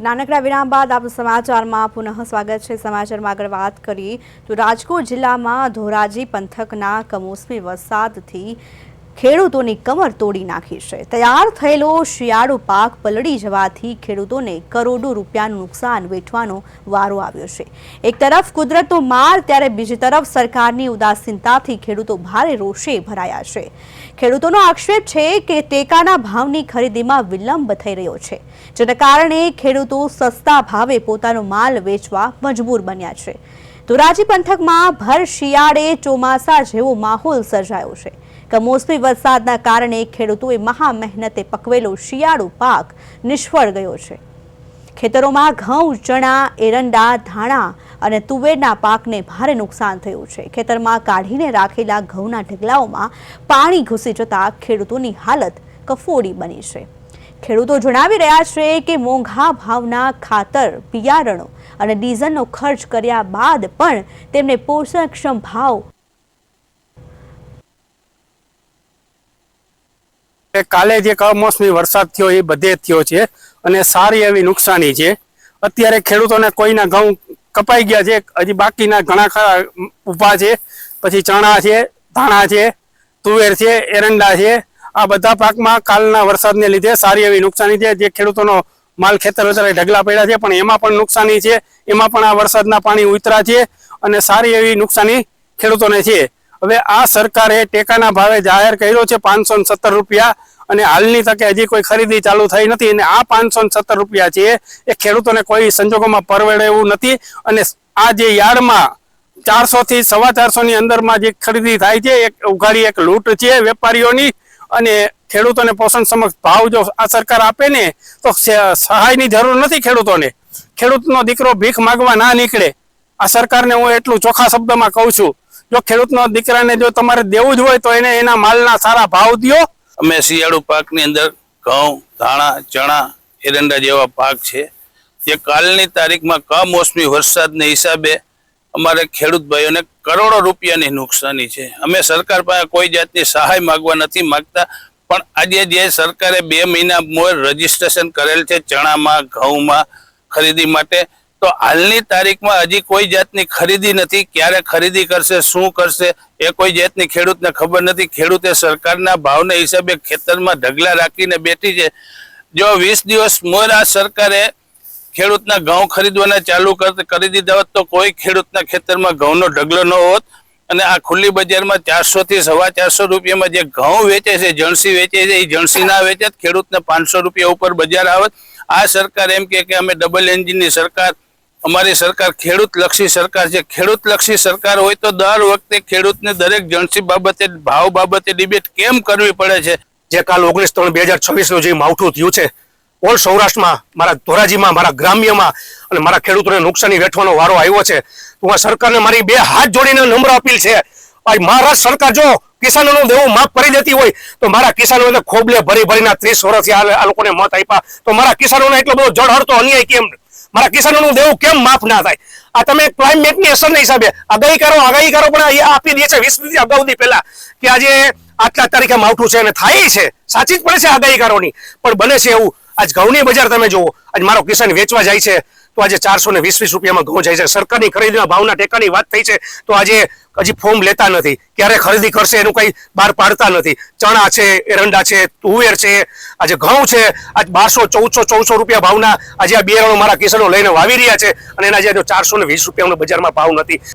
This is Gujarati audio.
નાનકડા વિરામ બાદ આપ સમાચારમાં પુનઃ સ્વાગત છે। સમાચારમાં આગળ વાત કરીએ તો રાજકોટ જિલ્લામાં ધોરાજી પંથકના કમોસમી વરસાદથી ખેડૂતોની કમર તોડી નાખી છે। તૈયાર થયેલો શિયાળુ પાક પલળી જવાથી ખેડૂતોને કરોડો રૂપિયાનું નુકસાન વેઠવાનો વારો આવ્યો છે। એક તરફ કુદરતનો માર ત્યારે બીજી તરફ સરકારની ઉદાસીનતાથી ખેડૂતો ભારે રોષે ભરાયા છે। ખેડૂતોનો આક્ષેપ છે કે ટેકાના ભાવની ખરીદીમાં વિલંબ થઈ રહ્યો છે, જેના કારણે ખેડૂતો સસ્તા ભાવે પોતાનો માલ વેચવા મજબૂર બન્યા છે। ધોરાજી પંથકમાં ભર શિયાળે ચોમાસા જેવો માહોલ સર્જાયો છે। કમોસમી વરસાદના કારણે ખેડૂતોએ મહા મહેનતે પકવેલો શિયાળુ પાક નિષ્ફળ ગયો છે। ખેતરોમાં ઘઉં, ચણા, એરંડા, ધાણા અને તુવેરના પાકને ભારે નુકસાન થયું છે। ખેતરમાં કાઢીને રાખેલા ઘઉંના ઢગલાઓમાં પાણી ઘૂસી જતા ખેડૂતોની હાલત કફોડી બની છે। ખેડૂતો જણાવી રહ્યા છે કે મોંઘા ભાવના ખાતર, બિયારણો અને ડીઝલનો ખર્ચ કર્યા બાદ પણ તેમને પોષણક્ષમ ભાવ કાલે જે કમોસમી વરસાદ થયો એ બધે થયો છે અને સારી એવી નુકસાની છે। અત્યારે ખેડૂતોને કોઈના ઘઉં કપાઈ ગયા છે, હજી બાકીના ઘણા ખરા ઊભા છે। પછી ચણા છે, ધાણા છે, તુવેર છે, એરંડા છે, આ બધા પાકમાં કાલના વરસાદને લીધે સારી એવી નુકસાની છે। જે ખેડૂતોનો માલ ખેતર અત્યારે ઢગલા પડ્યા છે, પણ એમાં પણ નુકસાની છે। એમાં પણ આ વરસાદના પાણી ઉતરા છે અને સારી એવી નુકસાની ખેડૂતોને છે। હવે આ સરકારે ટેકાના ભાવે જાહેર કર્યો છે 517 રૂપિયા અને હાલની તકે હજી કોઈ ખરીદી ચાલુ થઈ નથી અને આ 517 રૂપિયા છે એ ખેડૂતોને કોઈ સંજોગોમાં પરવડે એવું નથી। અને આ જે યાર્ડમાં 400 થી 450 ની અંદરમાં જે ખરીદી થાય છે એક ઉઘાડી એક લૂંટ છે વેપારીઓની। અને ખેડૂતોને પોષણ સમક્ષ ભાવ જો આ સરકાર આપે ને તો સહાયની જરૂર નથી ખેડૂતોને। ખેડૂતનો દીકરો ભીખ માગવા ના નીકળે। આ સરકારને હું એટલું ચોખ્ખા શબ્દમાં કહું છું, જો ખેડૂતનો દીકરાને જો તમારે દેવું જ હોય તો એને એના માલના સારા ભાવ દો। અમે શિયાળુ પાકની અંદર ઘઉં, ધાણા, ચણા, એરંડા જેવા પાક છે જે કાલની તારીખમાં કમોસમી વરસાદને હિસાબે અમારે ખેડૂત ભાઈઓને કરોડો રૂપિયાની નુકસાની છે। અમે સરકાર પાસે કોઈ જાતની સહાય માગવા નથી માગતા, પણ આજે જે સરકારે 2 મહિના મોર રજીસ્ટ્રેશન કરેલ છે ચણામાં, ઘઉંમાં ખરીદી માટે, તો હાલની તારીખમાં હજી કોઈ જાતની ખરીદી નથી। ક્યારે ખરીદી કરશે, શું કરશે એ કોઈ જાતની ખેડૂતને ખબર નથી। ખેડૂતે સરકારના ભાવના હિસાબે ખેતરમાં ઢગલા રાખીને બેઠી છે। જો 20 દિવસ મોર આ સરકારે ખેડૂતના ઘઉં ખરીદવાના ચાલુ કરી દીધા હોત તો કોઈ ખેડૂતના ખેતરમાં ઘઉંનો ઢગલો ન હોત અને આ ખુલ્લી બજારમાં 400 થી 450 રૂપિયામાં જે ઘઉં વેચે છે, જણસી વેચે છે, એ જણસી ના વેચે, ખેડૂતને 500 રૂપિયા ઉપર બજાર આવત। આ સરકાર એમ કે અમે ડબલ એન્જિનની સરકાર, અમારી સરકાર ખેડૂતલક્ષી સરકાર છે। ખેડૂતલક્ષી સરકાર હોય તો દર વખતે ખેડૂતને દરેક જણસી બાબતે, ભાવ બાબતે ડિબેટ કેમ કરવી પડે છે? જે કાલ 19/3/2026 જે માવઠું થયું છે ઓલ સૌરાષ્ટ્રમાં, મારા ધોરાજીમાં, મારા ગ્રામ્યમાં અને મારા ખેડૂતોને નુકસાની વેઠવાનો વારો આવ્યો છે। તો આ સરકારને મારી 2 હાથ જોડીને નમ્ર અપીલ છે, મહારાષ્ટ્ર સરકાર જો કિસાનોનું દેવું માફ કરી દેતી હોય તો મારા કિસાનોને ખોબલે ભરી ભરીને 30 વર્ષથી આ લોકોને મત આપ્યા, તો મારા કિસાનોને એટલો બધો જળહળતો અન્યાય કેમ, મારા કિસાનોનું દેવું કેમ માફ ના થાય? આ તમે ક્લાઇમેટની અસરના હિસાબે આગાહી કરો પણ આપી દે છે 20 દિવસ અગાઉથી પહેલા કે આજે આટલા તારીખે માવઠું છે અને થાય છે, સાચી જ પડે છે આગાહીકારોની, પણ બને છે એવું। આજ ઘઉંની બજાર તમે જુઓ, આજ મારો કિસાન વેચવા જાય છે તો આજે 420 રૂપિયામાં ઘઉં જાય છે। સરકારની ખરીદીના ભાવના ટેકાની વાત થઈ છે તો આજે હજી ફોર્મ લેતા નથી, ક્યારે ખરીદી કરશે એનું કંઈ બહાર પાડતા નથી। ચણા છે, એરંડા છે, તુવેર છે, આજે ઘઉં છે, આજ 1200-1400 રૂપિયા ભાવના આજે આ બિયારણો મારા કિસાનો લઈને વાવી રહ્યા છે અને એના જે 420 રૂપિયાનો બજારમાં ભાવ નથી।